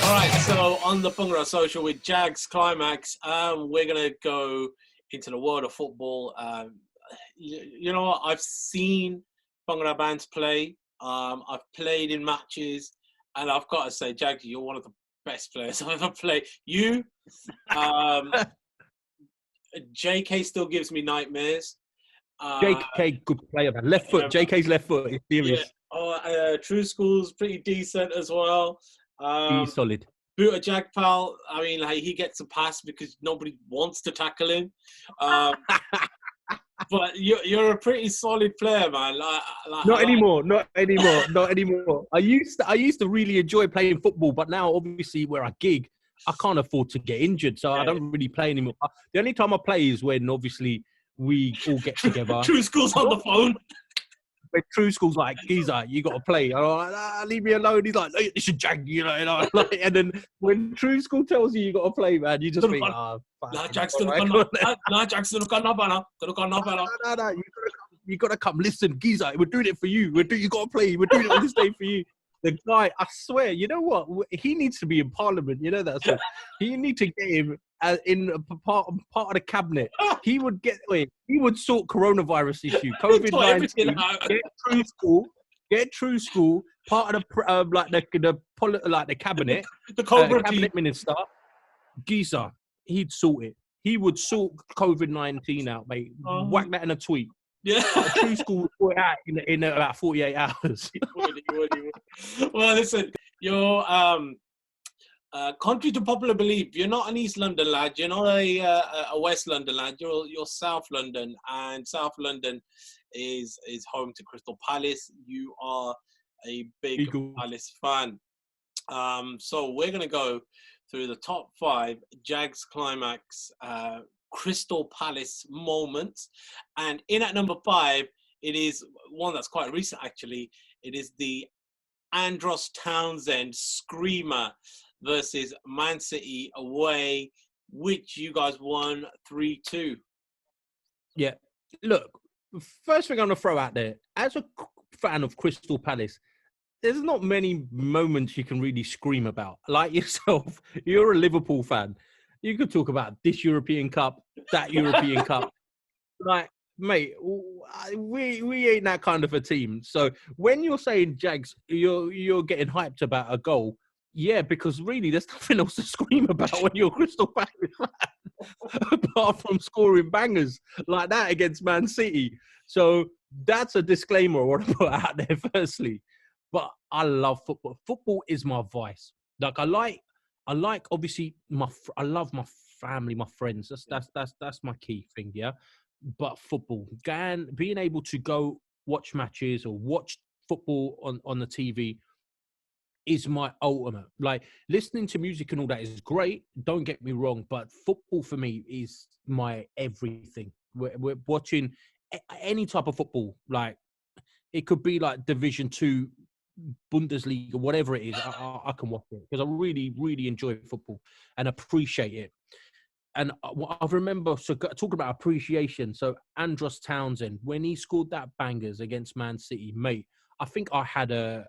All right, so on the Bhangra Social with Jags Klimax, we're going to go into the world of football. You know what? I've seen Bhangra bands play. I've played in matches, and I've got to say, Jags, you're one of the best players I've ever played. You, JK still gives me nightmares. JK, good player, man. Left foot. JK's left foot. It's serious. Yeah. True School's pretty decent as well. He's solid. Buta Jagpal, I mean, like, he gets a pass because nobody wants to tackle him. But you're a pretty solid player, man. Not anymore. I used to really enjoy playing football, but now obviously where I gig, I can't afford to get injured, so I don't really play anymore. The only time I play is when obviously we all get together. True School's on the phone. When True School's like, he's like, you got to play. I'm like, leave me alone. He's like, you should Jag, you know. Like, and then when True School tells you got to play, man, you just think, Jackson, you got to come. Listen, Giza, we're doing it for you. You got to play. We're doing it on this day for you. The guy, I swear, you know what? He needs to be in Parliament. You know that. So he need to get him in a part of the cabinet. He would sort coronavirus issue, COVID-19. Get True School, part of the cabinet, the cabinet minister. Giza, he'd sort it. He would sort COVID-19 out, mate. Whack that in a tweet. Yeah, True School would sort it out in about 48 hours. He would. Well, listen, you're contrary to popular belief, you're not an East London lad. You're not a West London lad. You're South London, and South London is home to Crystal Palace. You are a big Eagle Palace fan. So we're gonna go through the top 5 Jags Klimax Crystal Palace moments, and in at number 5, it is one that's quite recent actually. It is the Andros Townsend screamer versus Man City away, which you guys won 3-2. Yeah, look, first thing I'm gonna throw out there, as a fan of Crystal Palace, there's not many moments you can really scream about. Like yourself, you're a Liverpool fan. You could talk about this European Cup, that European Cup. Like, mate, we ain't that kind of a team. So when you're saying Jags, you're getting hyped about a goal. Yeah, because really there's nothing else to scream about when you're a Crystal Palace fan, apart from scoring bangers like that against Man City. So that's a disclaimer I want to put out there firstly. But I love football. Football is my vice. Like I like obviously I love my family, my friends. That's my key thing, yeah. But football, being able to go watch matches or watch football on the TV is my ultimate. Like listening to music and all that is great. Don't get me wrong, but football for me is my everything. We're watching any type of football. Like it could be like Division 2. Bundesliga, whatever it is, I can watch it because I really, really enjoy football and appreciate it. And I remember, so talking about appreciation, so Andros Townsend, when he scored that bangers against Man City, mate, I think I had a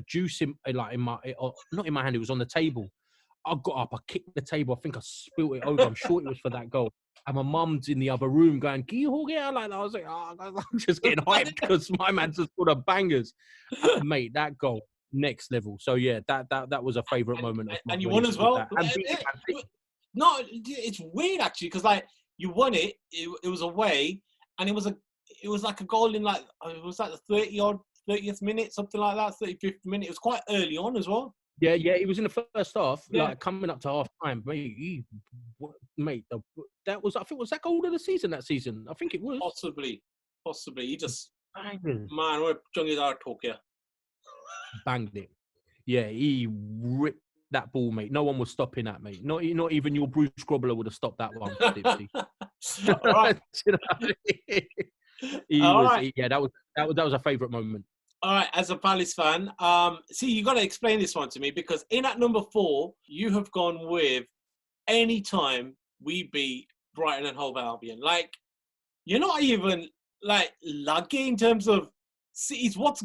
juice not in my hand, it was on the table. I got up, I kicked the table, I think I spilt it over. I'm sure it was for that goal. And my mum's in the other room going, "Can you hold it out like that?" I was like, I'm just getting hyped because my man's just scored a bangers. Mate, that goal, next level. So yeah, that was a favourite moment of mine. And you won as well. No, it's weird actually because like you won it. It was away, and it was like a goal in like it was like the 30th minute, something like that, 35th minute. It was quite early on as well. Yeah, it was in the first half, like coming up to half time. Mate, that was, I think, was that goal of the season that season? I think it was. Possibly. He just, banged. Man, we're jungies are talk here. Banged it. Yeah, he ripped that ball, mate. No one was stopping that, mate. Not even your Bruce Grobbler would have stopped that one. All right. That was a favourite moment. All right, as a Palace fan, see, you got to explain this one to me because in at number 4, you have gone with any time we beat Brighton and Hove Albion. Like, you're not even like lucky in terms of cities. What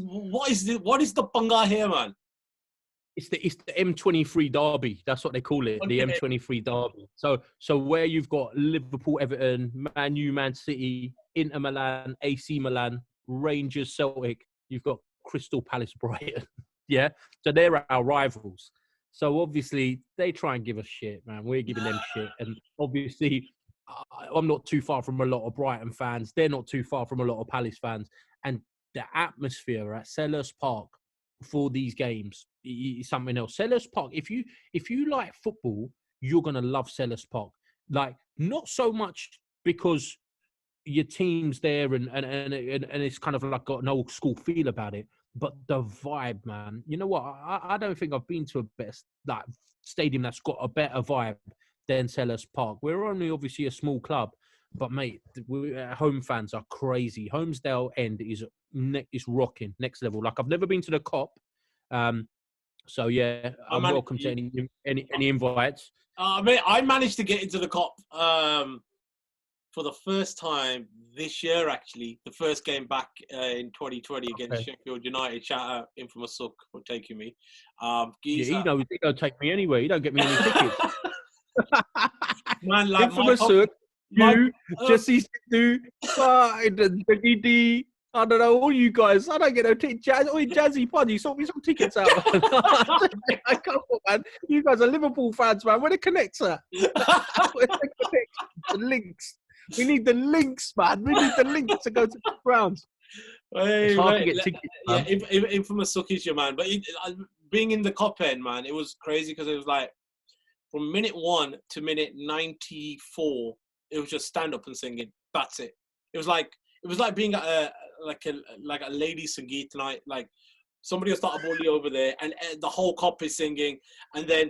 is the Bhangra here, man? it's the M23 derby. That's what they call it, the Okay. M23 derby. So where you've got Liverpool, Everton, Man U, Man City, Inter Milan, AC Milan, Rangers, Celtic. You've got Crystal Palace, Brighton. Yeah, so they're our rivals. So obviously they try and give us shit, man. We're giving them shit, and obviously I'm not too far from a lot of Brighton fans. They're not too far from a lot of Palace fans, and the atmosphere at Selhurst Park for these games is something else. Selhurst Park, if you like football, you're gonna love Selhurst Park. Like, not so much because your team's there and it's kind of like got an old school feel about it, but the vibe, man. You know what? I don't think I've been to a best like stadium that's got a better vibe than Selhurst Park. We're only obviously a small club, but mate, home fans are crazy. Holmesdale End is rocking next level. Like, I've never been to the Cop, so yeah, I'm welcome to any invites. I managed to get into the Cop for the first time this year, actually. The first game back in 2020 against Sheffield United. Shout out Infamous Sook for taking me. He knows he don't take me anywhere. He don't get me any tickets. Man, like Infamous Sook, you, Jesse Sidhu, I don't know, all you guys. I don't get no tickets. Jazzy Pod, you sort me some tickets out. I come on, man. You guys are Liverpool fans, man. Where the connects at? The links. We need the links, man. We need the links to go to the grounds. Hey, it's hard to get tickets, man. Yeah, Infamous Sook is your man. But being in the Cop End, man, it was crazy because it was like from minute 1 to minute 94, it was just stand up and singing. That's it. It was like being at a lady Sangeet night. Like, somebody will start a bully over there, and the whole Cop is singing, and then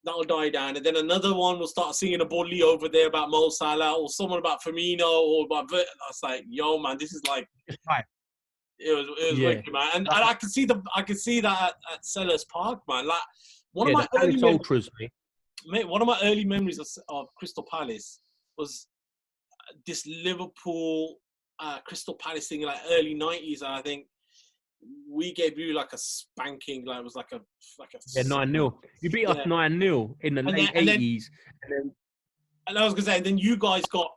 that'll die down, and then another one will start singing a bully over there about Mo Salah or someone about Firmino or about. I was like, yo, man, this is like. It was wicked, man, and I could see that at Selhurst Park, man. Like, one of my early ultras, mate. One of my early memories of Crystal Palace was this Liverpool Crystal Palace thing in like early 90s, and I think we gave you like a spanking. Like, it was like a 9-0. You beat us 9-0 in the late 80s, and I was gonna say, and then you guys got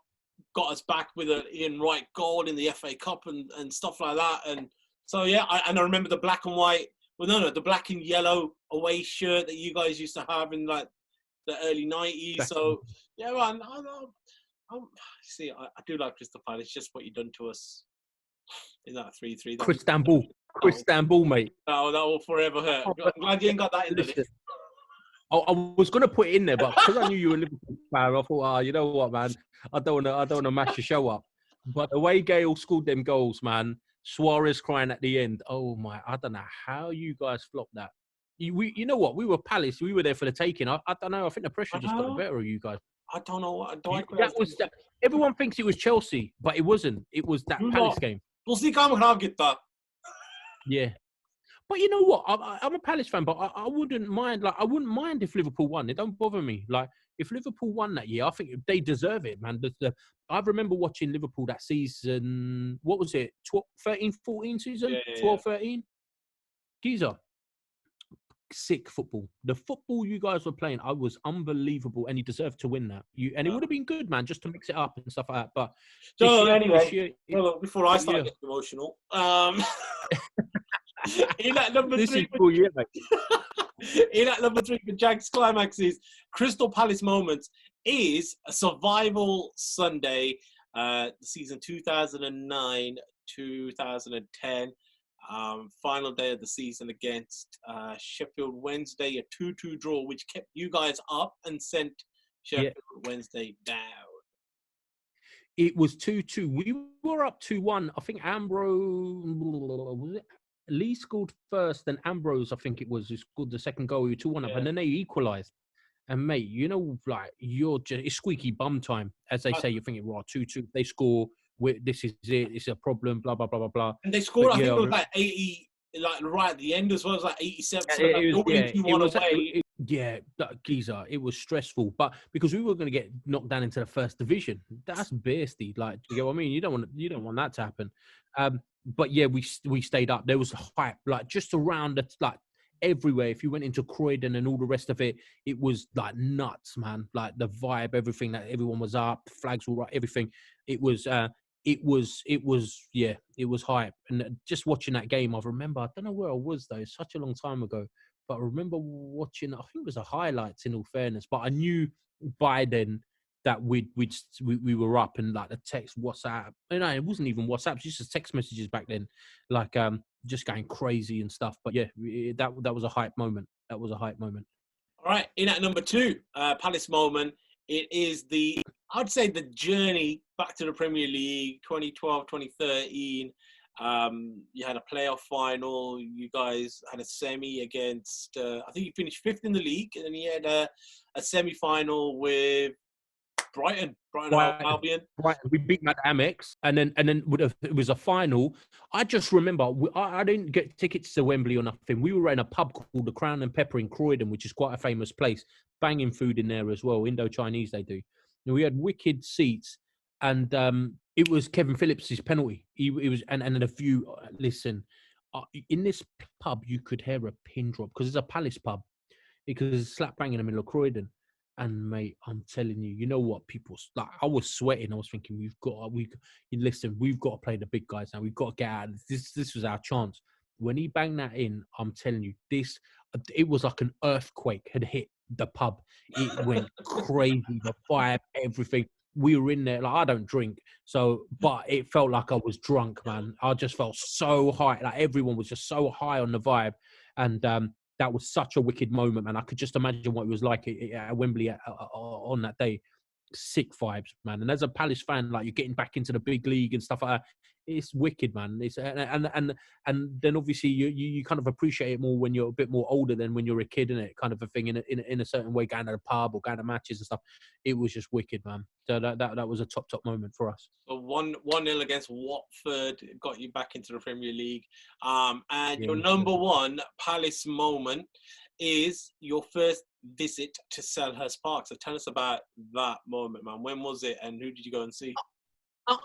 us back with an Ian Wright goal in the FA Cup and stuff like that. And so yeah, I remember the black and white. Well, no, the black and yellow away shirt that you guys used to have in like the early 90s. So yeah, man, see, I do like Crystal Palace. It's just what you done to us in that 3-3. Crystal, mate. That will forever hurt. I'm glad you ain't got that in the list. I was gonna put it in there, but because I knew you were a Liverpool fan, I thought, you know what, man, I don't wanna mash the show up. But the way Gale scored them goals, man, Suarez crying at the end. Oh my, I don't know how you guys flopped that. You know what? We were Palace. We were there for the taking. I don't know. I think the pressure just got the better of you guys. I don't know. Everyone thinks it was Chelsea, but it wasn't. It was that Palace game. Yeah. But you know what? I'm a Palace fan, but I wouldn't mind. Like, I wouldn't mind if Liverpool won. It don't bother me. Like, if Liverpool won that year, I think they deserve it, man. I remember watching Liverpool that season. What was it? 13-14 season? 12-13? Geezer. Sick football. The football you guys were playing, I was unbelievable, and you deserved to win that. And it would have been good, man, just to mix it up and stuff like that. But so anyway, before I start getting emotional, in at number 3, in at number 3 for Jags Klimax is Crystal Palace moments is a survival Sunday, season 2009-2010. Final day of the season against Sheffield Wednesday, a 2-2 draw, which kept you guys up and sent Sheffield Wednesday down. It was 2-2. We were up 2-1. I think Lee scored first, then Ambrose, I think it was, who scored the second goal. You 2-1 up, and then they equalised. And mate, you know, like, it's squeaky bum time, as they say. You're thinking, well, 2-2. They score. This is it. It's a problem. Blah blah blah blah blah. And they scored. I think it was like 80, like right at the end as well. It was like 87. Geezer. It was stressful, but because we were going to get knocked down into the first division, that's beastly. Like, you know what I mean? You don't want that to happen. But yeah, we stayed up. There was hype, like just around the everywhere. If you went into Croydon and all the rest of it, it was like nuts, man. Like the vibe, everything, that everyone was up, the flags were right, everything. It was yeah, it was hype. And just watching that game, I remember, I don't know where I was though, it's such a long time ago, but I remember watching, I think it was a highlights in all fairness, but I knew by then that we were up, and like the text, WhatsApp, it wasn't even WhatsApp, just text messages back then, like just going crazy and stuff. But yeah, that was a hype moment. That was a hype moment. All right, in at number 2, Palace moment. It is I'd say the journey back to the Premier League, 2012, 2013. You had a playoff final. You guys had a semi against, I think you finished 5th in the league, and then you had a semi-final with Brighton Albion. Right, we beat Mad Amex, and then it was a final. I just remember I didn't get tickets to Wembley or nothing. We were in a pub called the Crown and Pepper in Croydon, which is quite a famous place. Banging food in there as well, Indo-Chinese they do. And we had wicked seats, and it was Kevin Phillips' penalty. He was, and then a few. Listen, in this pub you could hear a pin drop because it's a Palace pub, because it's slap bang in the middle of Croydon. And mate, I'm telling you, you know what? People, like, I was sweating. I was thinking, we've got to play the big guys now. We've got to get out. This was our chance. When he banged that in, I'm telling you, it was like an earthquake had hit the pub. It went crazy. The vibe, everything. We were in there. Like, I don't drink, but it felt like I was drunk, man. I just felt so high. Like, everyone was just so high on the vibe, and that was such a wicked moment, man. I could just imagine what it was like at Wembley on that day. Sick vibes, man. And as a Palace fan, like, you're getting back into the big league and stuff like that. It's wicked, man. It's and then obviously you kind of appreciate it more when you're a bit more older than when you're a kid, innit? Kind of a thing in a certain way, going to the pub or going to matches and stuff. It was just wicked, man. So that was a top moment for us. So 1-0 against Watford got you back into the Premier League. And your number 1 Palace moment is your first visit to Selhurst Park. So tell us about that moment, man. When was it, and who did you go and see?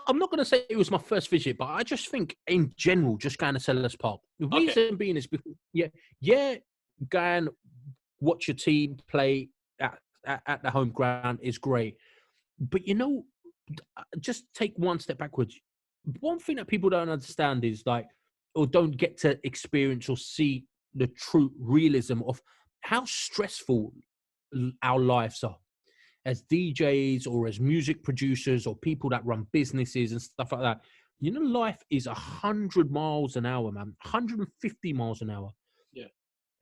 I'm not going to say it was my first visit, but I just think in general, just going to Selhurst Park. The reason being is because, go and watch your team play at the home ground is great. But, just take one step backwards. One thing that people don't understand is, like, or don't get to experience or see the true realism of how stressful our lives are as DJs or as music producers or people that run businesses and stuff like that. Life is 100 miles an hour, man. 150 miles an hour. Yeah.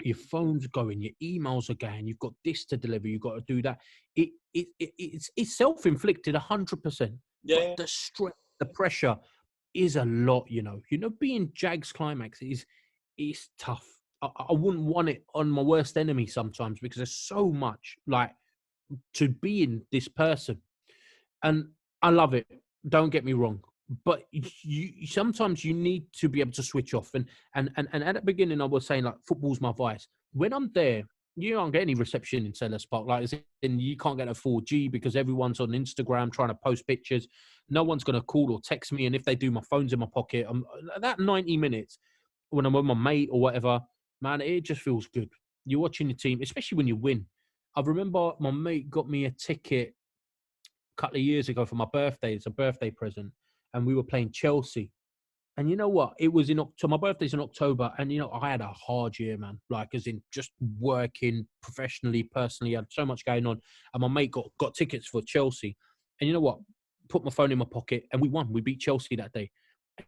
Your phone's going, your emails are going, you've got this to deliver, you've got to do that. It's self-inflicted 100%. Yeah. But the stress, the pressure is a lot, being Jags Klimax is tough. I wouldn't want it on my worst enemy sometimes, because there's so much, like, to be in this person, and I love it, don't get me wrong, but you sometimes you need to be able to switch off, and at the beginning I was saying, like, football's my vice. When I'm there, you don't get any reception in Selhurst Park, like, and you can't get a 4G because everyone's on Instagram trying to post pictures. No one's going to call or text me, and if they do, my phone's in my pocket. That 90 minutes when I'm with my mate or whatever, man, it just feels good. You're watching your team, especially when you win. I remember my mate got me a ticket a couple of years ago for my birthday. It's a birthday present. And we were playing Chelsea. And you know what? It was in October. My birthday's in October. And, I had a hard year, man. Like, as in just working professionally, personally. I had so much going on. And my mate got tickets for Chelsea. And you know what? Put my phone in my pocket and we won. We beat Chelsea that day.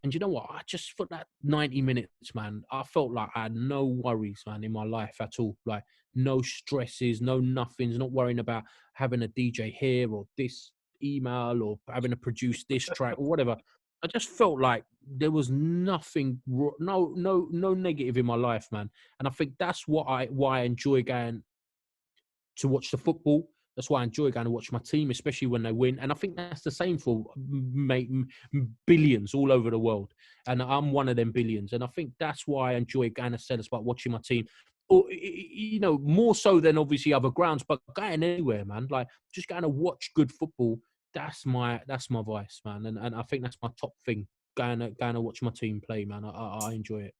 And you know what? I just, for that 90 minutes, man, I felt like I had no worries, man, in my life at all. Like, no stresses, no nothings, not worrying about having a DJ here or this email or having to produce this track or whatever. I just felt like there was nothing, no negative in my life, man. And I think that's why I enjoy going to watch the football. That's why I enjoy going to watch my team, especially when they win. And I think that's the same for billions all over the world. And I'm one of them billions. And I think that's why I enjoy going to Selhurst Park, watching my team. Or, more so than obviously other grounds, but going anywhere, man. Like, just going to watch good football. That's my vice, man. And I think that's my top thing. Going to watch my team play, man. I enjoy it.